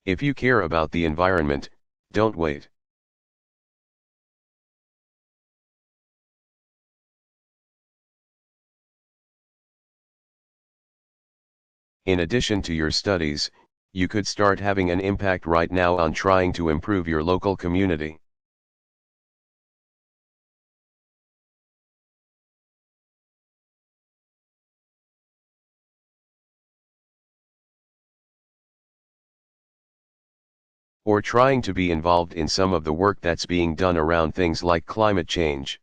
If you care about the environment, don't wait. In addition to your studies, you could start having an impact right now on trying to improve your local community. Or trying to be involved in some of the work that's being done around things like climate change.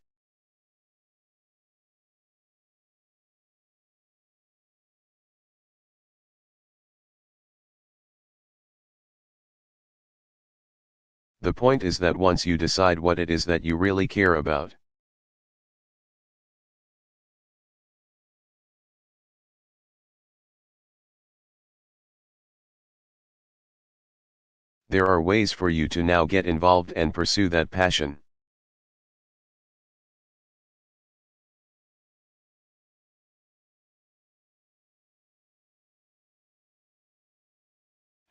The point is that once you decide what it is that you really care about, there are ways for you to now get involved and pursue that passion.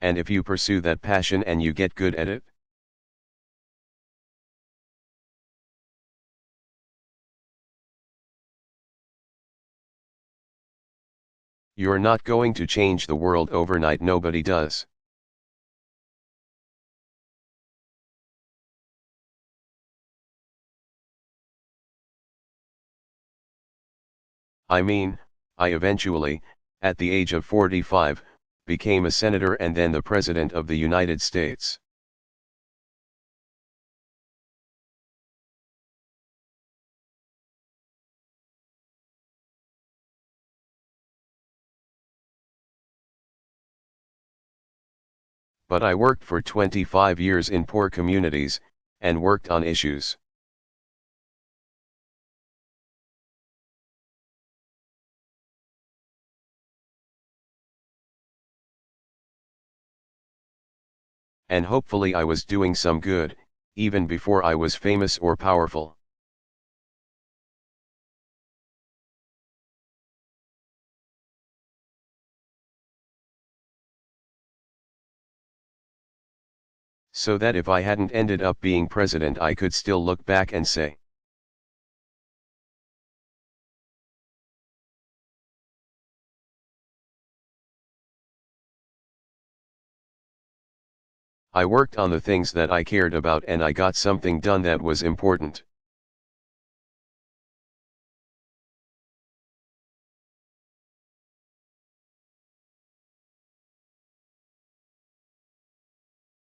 And if you pursue that passion and you get good at it, you're not going to change the world overnight. Nobody does. I mean, I eventually, at the age of 45, became a senator and then the President of the United States. But I worked for 25 years in poor communities, and worked on issues. And hopefully I was doing some good, even before I was famous or powerful. So that if I hadn't ended up being president, I could still look back and say, I worked on the things that I cared about and I got something done that was important.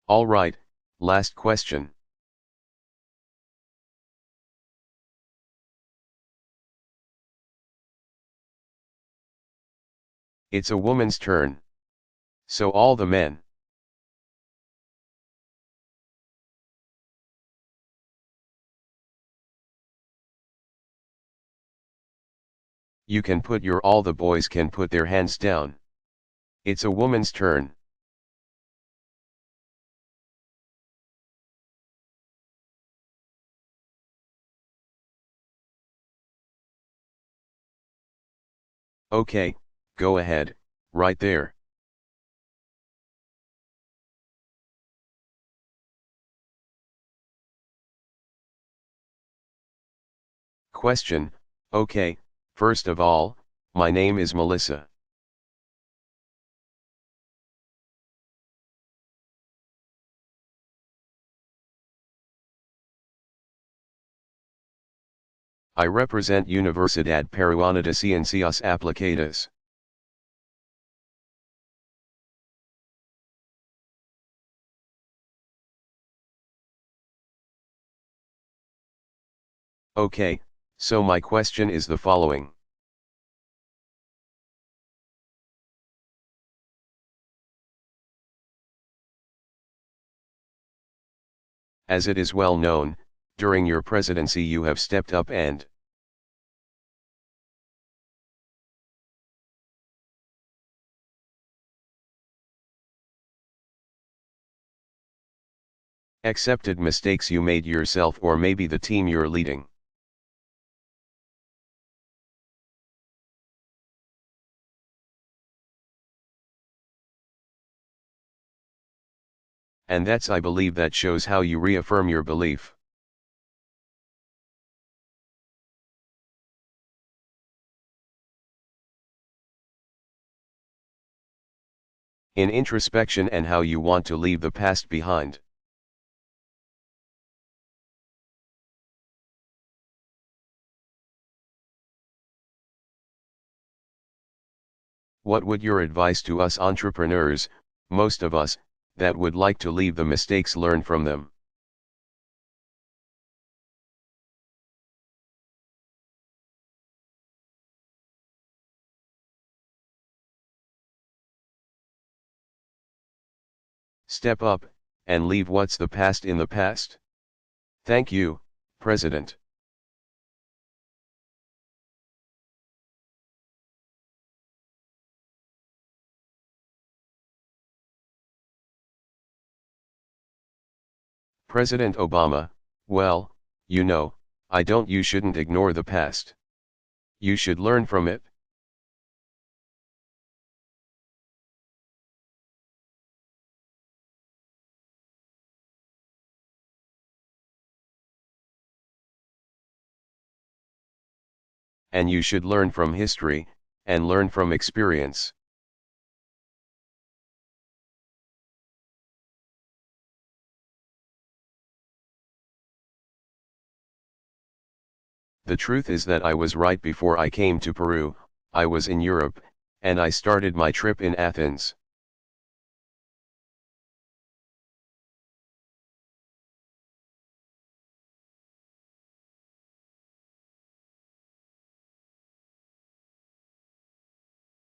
All right, last question. It's a woman's turn. So all the men. You can put your all the boys can put their hands down. It's a woman's turn. Okay, go ahead, right there. Question, okay, first of all, my name is Melissa. I represent Universidad Peruana de Ciencias Aplicadas. Okay, so my question is the following. As it is well known, during your presidency you have stepped up and accepted mistakes you made yourself or maybe the team you're leading. And that's I believe that shows how you reaffirm your belief. In introspection and how you want to leave the past behind. What would your advice to us entrepreneurs, most of us, that would like to leave the mistakes learn from them? Step up, and leave what's the past in the past. Thank you, President. President Obama, well, you shouldn't ignore the past. You should learn from it. And you should learn from history, and learn from experience. The truth is that I was right before I came to Peru. I was in Europe, and I started my trip in Athens.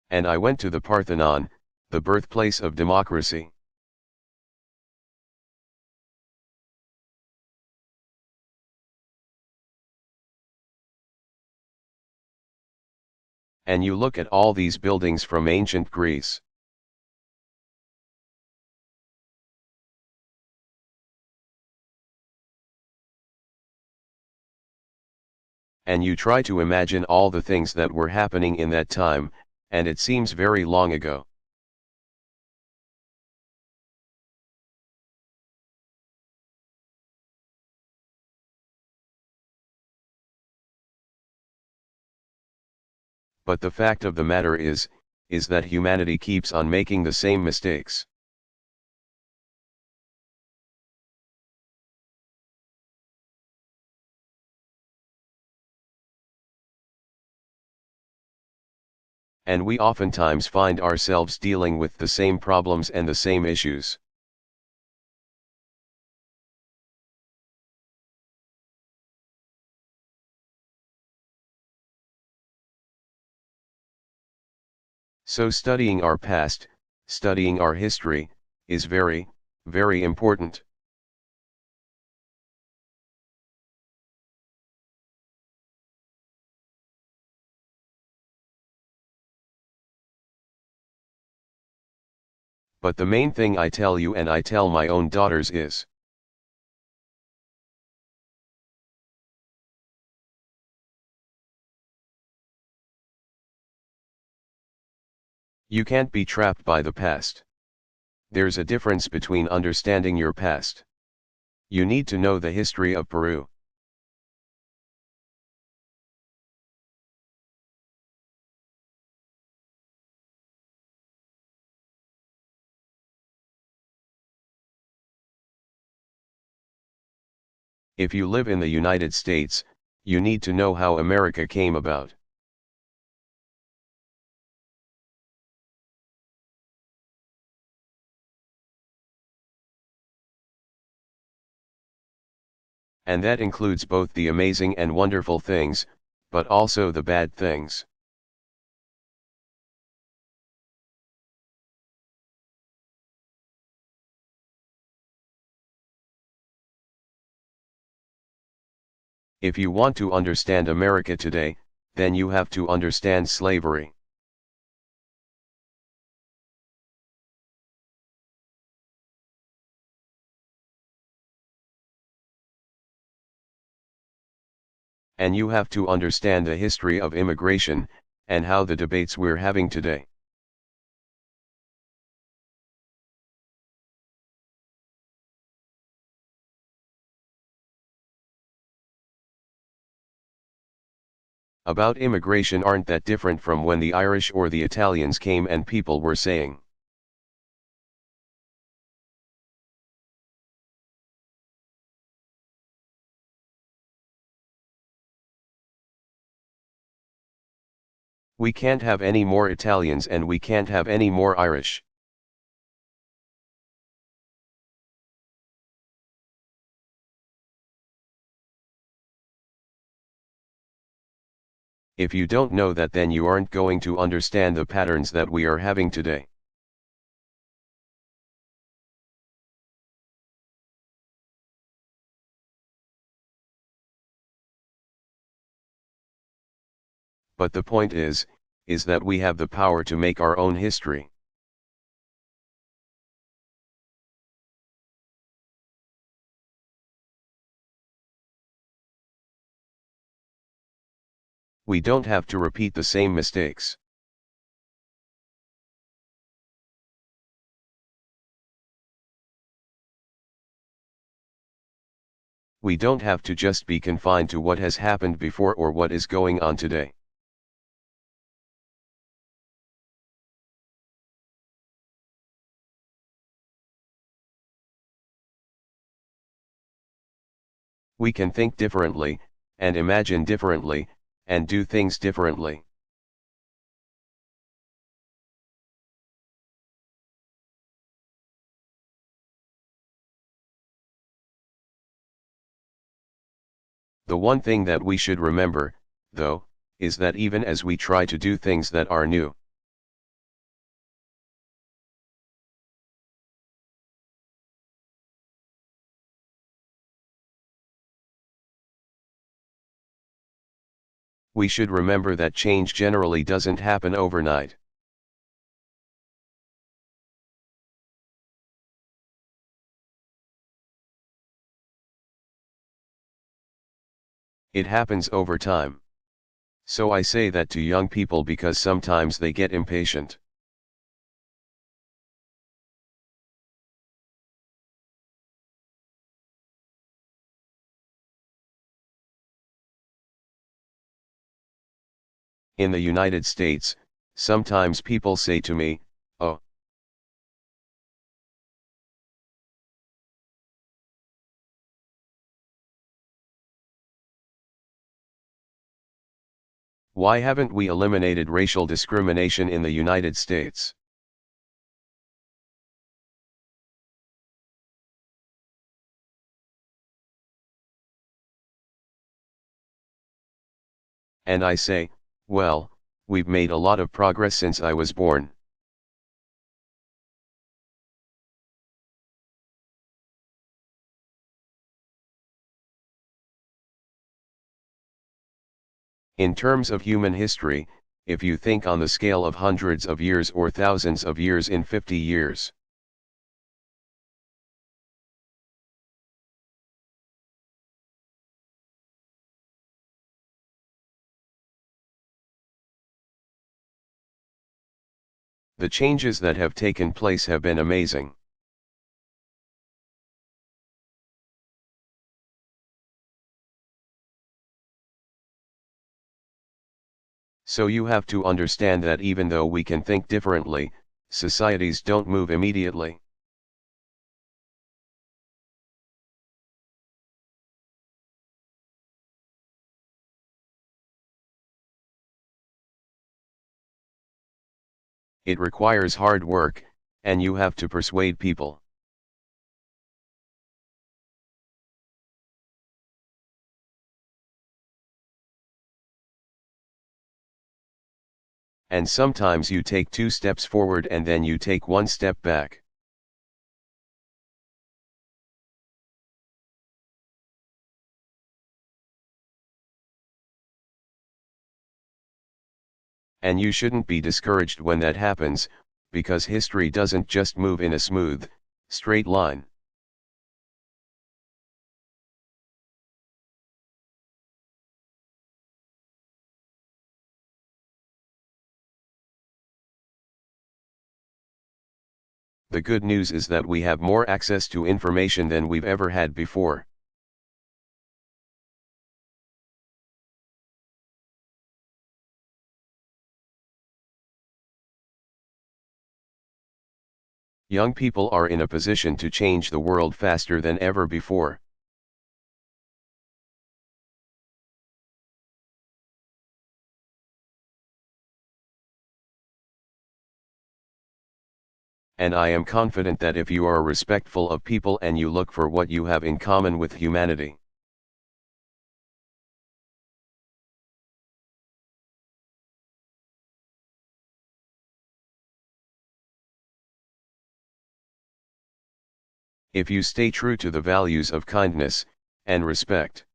And I went to the Parthenon, the birthplace of democracy. And you look at all these buildings from ancient Greece. And you try to imagine all the things that were happening in that time, and it seems very long ago. But the fact of the matter is that humanity keeps on making the same mistakes. And we oftentimes find ourselves dealing with the same problems and the same issues. So studying our past, studying our history, is very, very important. But the main thing I tell you and I tell my own daughters is, you can't be trapped by the past. There's a difference between understanding your past. You need to know the history of Peru. If you live in the United States, you need to know how America came about. And that includes both the amazing and wonderful things, but also the bad things. If you want to understand America today, then you have to understand slavery. And you have to understand the history of immigration, and how the debates we're having today. about immigration aren't that different from when the Irish or the Italians came and people were saying, "We can't have any more Italians and we can't have any more Irish." If you don't know that, then you aren't going to understand the patterns that we are having today. But the point is that we have the power to make our own history. We don't have to repeat the same mistakes. We don't have to just be confined to what has happened before or what is going on today. We can think differently, and imagine differently, and do things differently. The one thing that we should remember, though, is that even as we try to do things that are new, we should remember that change generally doesn't happen overnight. It happens over time. So I say that to young people because sometimes they get impatient. In the United States, sometimes people say to me, "Oh, why haven't we eliminated racial discrimination in the United States?" And I say, well, we've made a lot of progress since I was born. In terms of human history, if you think on the scale of hundreds of years or thousands of years in 50 years. The changes that have taken place have been amazing. So you have to understand that even though we can think differently, societies don't move immediately. It requires hard work, and you have to persuade people. And sometimes you take 2 steps forward and then you take 1 step back. And you shouldn't be discouraged when that happens, because history doesn't just move in a smooth, straight line. The good news is that we have more access to information than we've ever had before. Young people are in a position to change the world faster than ever before. And I am confident that if you are respectful of people and you look for what you have in common with humanity, if you stay true to the values of kindness and respect,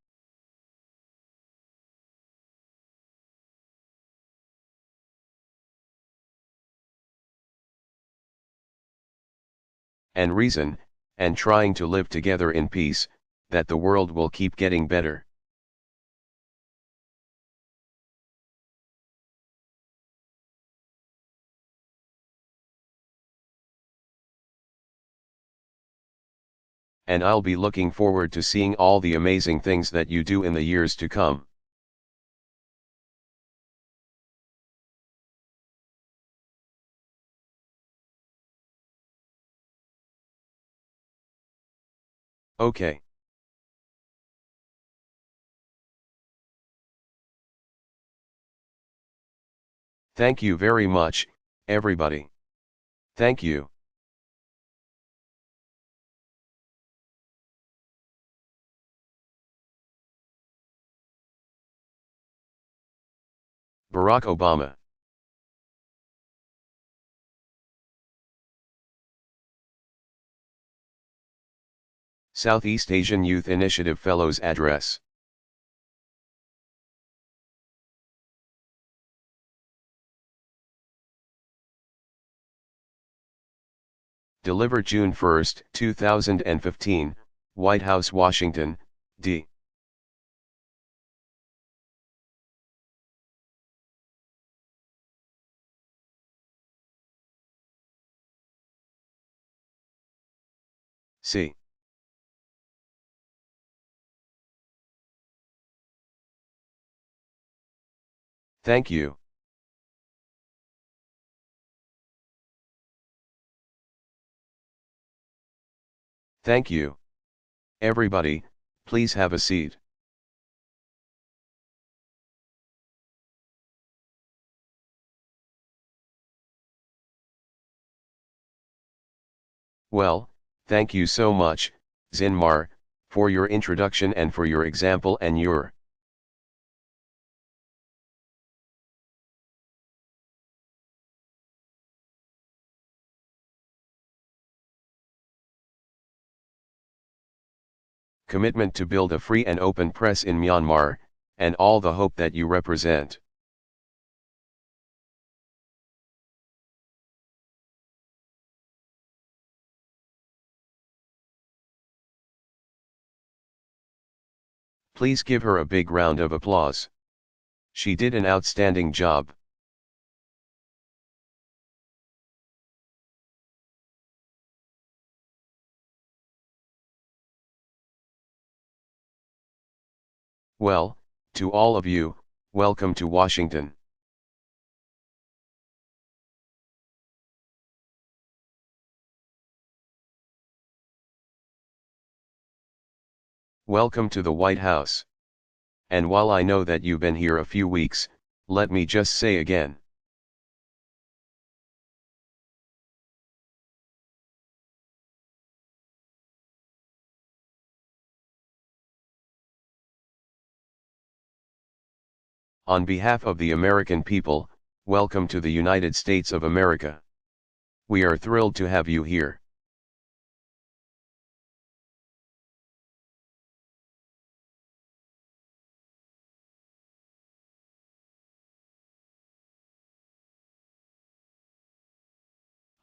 and reason, and trying to live together in peace, that the world will keep getting better. And I'll be looking forward to seeing all the amazing things that you do in the years to come. Okay. Thank you very much, everybody. Thank you. Barack Obama. Southeast Asian Youth Initiative Fellows Address. Delivered June 1, 2015, White House, Washington, D. C. Thank you. Thank you. Everybody, please have a seat. Well, thank you so much, Zinmar, for your introduction and for your example and your commitment to build a free and open press in Myanmar, and all the hope that you represent. Please give her a big round of applause. She did an outstanding job. Well, to all of you, welcome to Washington. Welcome to the White House. And while I know that you've been here a few weeks, let me just say again. On behalf of the American people, welcome to the United States of America. We are thrilled to have you here.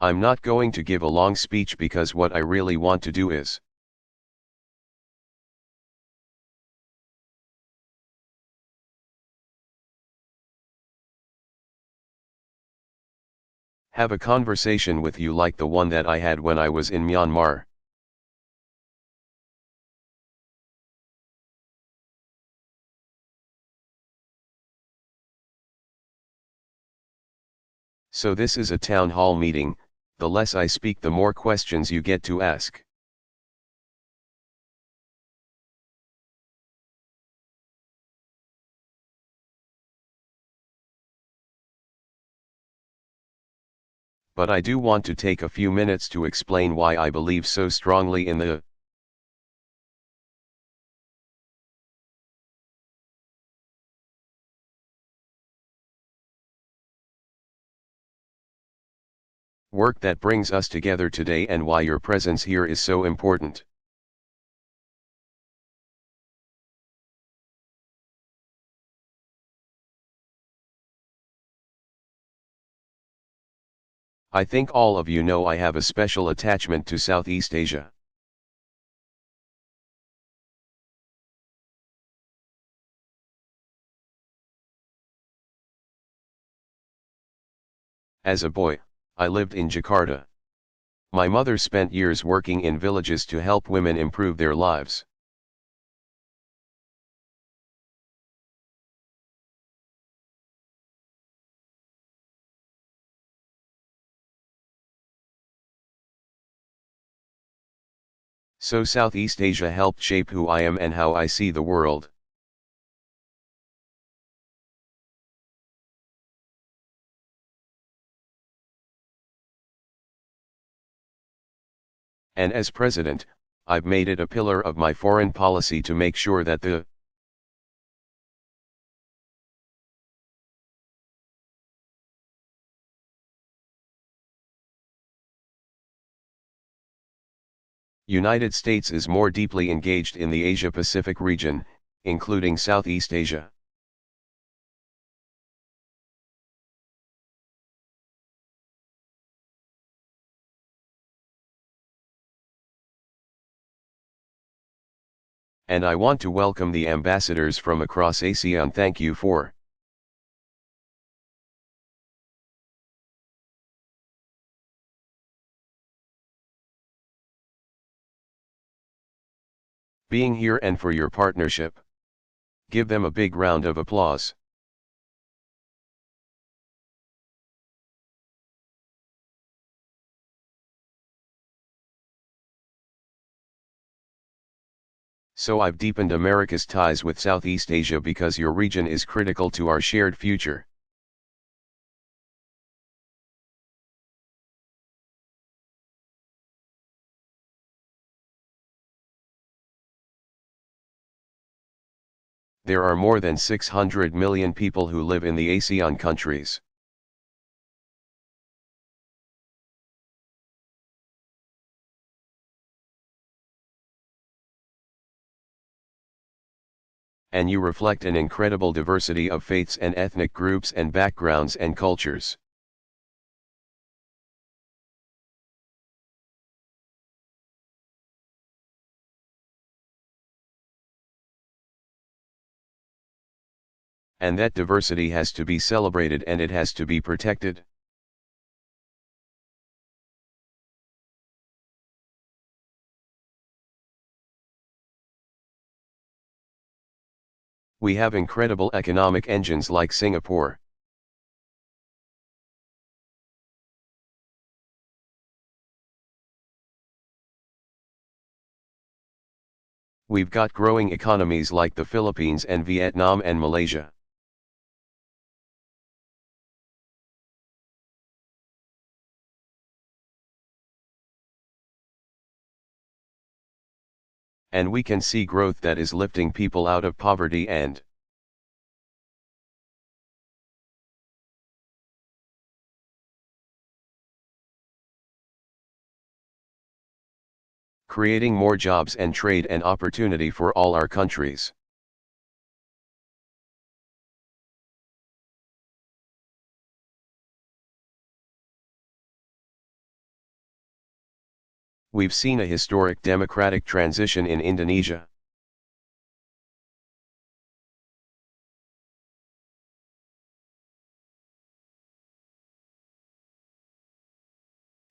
I'm not going to give a long speech because what I really want to do is have a conversation with you like the one that I had when I was in Myanmar. So this is a town hall meeting, the less I speak the more questions you get to ask. But I do want to take a few minutes to explain why I believe so strongly in the work that brings us together today and why your presence here is so important. I think all of you know I have a special attachment to Southeast Asia. As a boy, I lived in Jakarta. My mother spent years working in villages to help women improve their lives. So Southeast Asia helped shape who I am and how I see the world. And as president, I've made it a pillar of my foreign policy to make sure that the United States is more deeply engaged in the Asia-Pacific region, including Southeast Asia. And I want to welcome the ambassadors from across ASEAN. Thank you for being here and for your partnership. Give them a big round of applause. So I've deepened America's ties with Southeast Asia because your region is critical to our shared future. There are more than 600 million people who live in the ASEAN countries. And you reflect an incredible diversity of faiths and ethnic groups and backgrounds and cultures. And that diversity has to be celebrated and it has to be protected. We have incredible economic engines like Singapore. We've got growing economies like the Philippines and Vietnam and Malaysia. And we can see growth that is lifting people out of poverty and creating more jobs and trade and opportunity for all our countries. We've seen a historic democratic transition in Indonesia.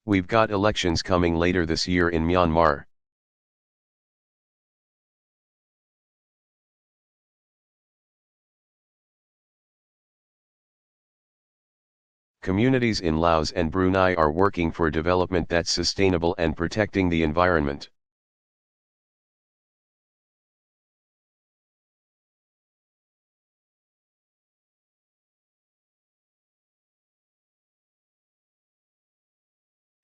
We've got elections coming later this year in Myanmar. Communities in Laos and Brunei are working for development that's sustainable and protecting the environment.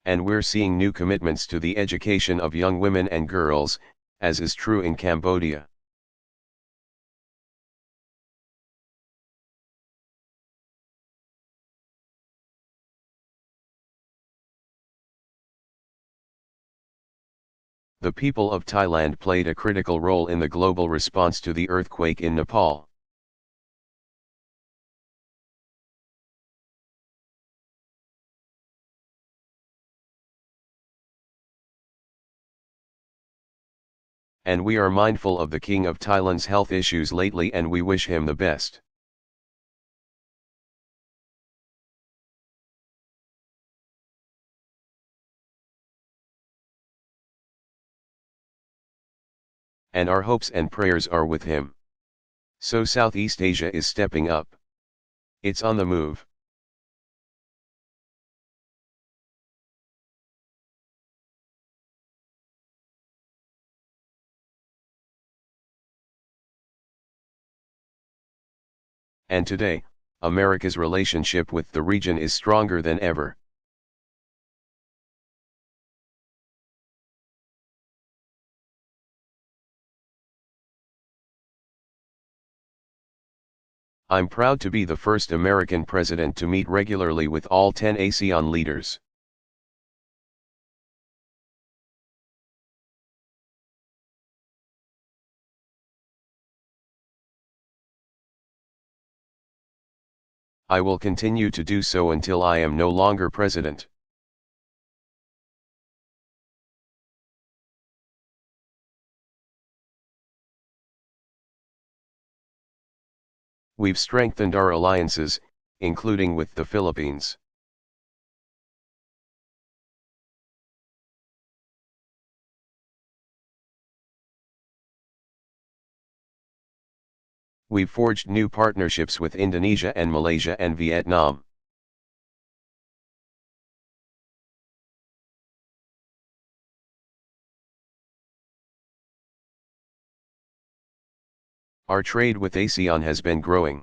And we're seeing new commitments to the education of young women and girls, as is true in Cambodia. The people of Thailand played a critical role in the global response to the earthquake in Nepal. And we are mindful of the King of Thailand's health issues lately, and we wish him the best. And our hopes and prayers are with him. So Southeast Asia is stepping up. It's on the move. And today, America's relationship with the region is stronger than ever. I'm proud to be the first American president to meet regularly with all 10 ASEAN leaders. I will continue to do so until I am no longer president. We've strengthened our alliances, including with the Philippines. We've forged new partnerships with Indonesia and Malaysia and Vietnam. Our trade with ASEAN has been growing.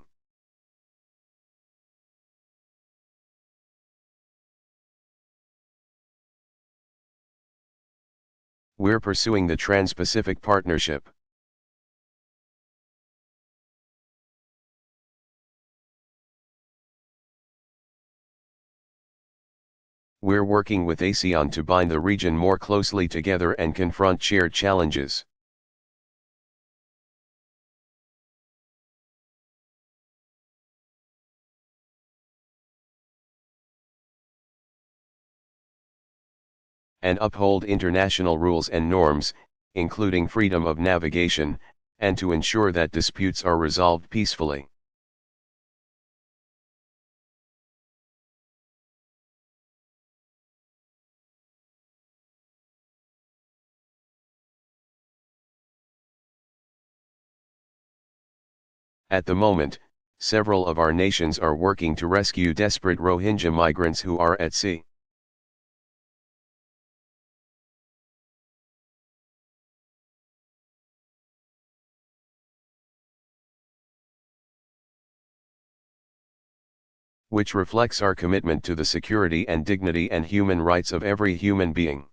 We're pursuing the Trans-Pacific Partnership. We're working with ASEAN to bind the region more closely together and confront shared challenges. And uphold international rules and norms, including freedom of navigation, and to ensure that disputes are resolved peacefully. At the moment, several of our nations are working to rescue desperate Rohingya migrants who are at sea. Which reflects our commitment to the security and dignity and human rights of every human being.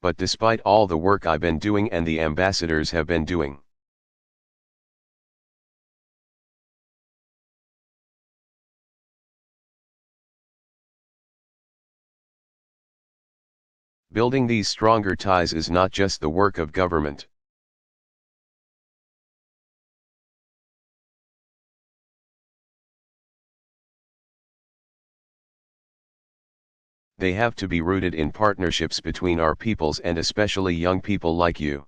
But despite all the work I've been doing and the ambassadors have been doing, building these stronger ties is not just the work of government. They have to be rooted in partnerships between our peoples, and especially young people like you.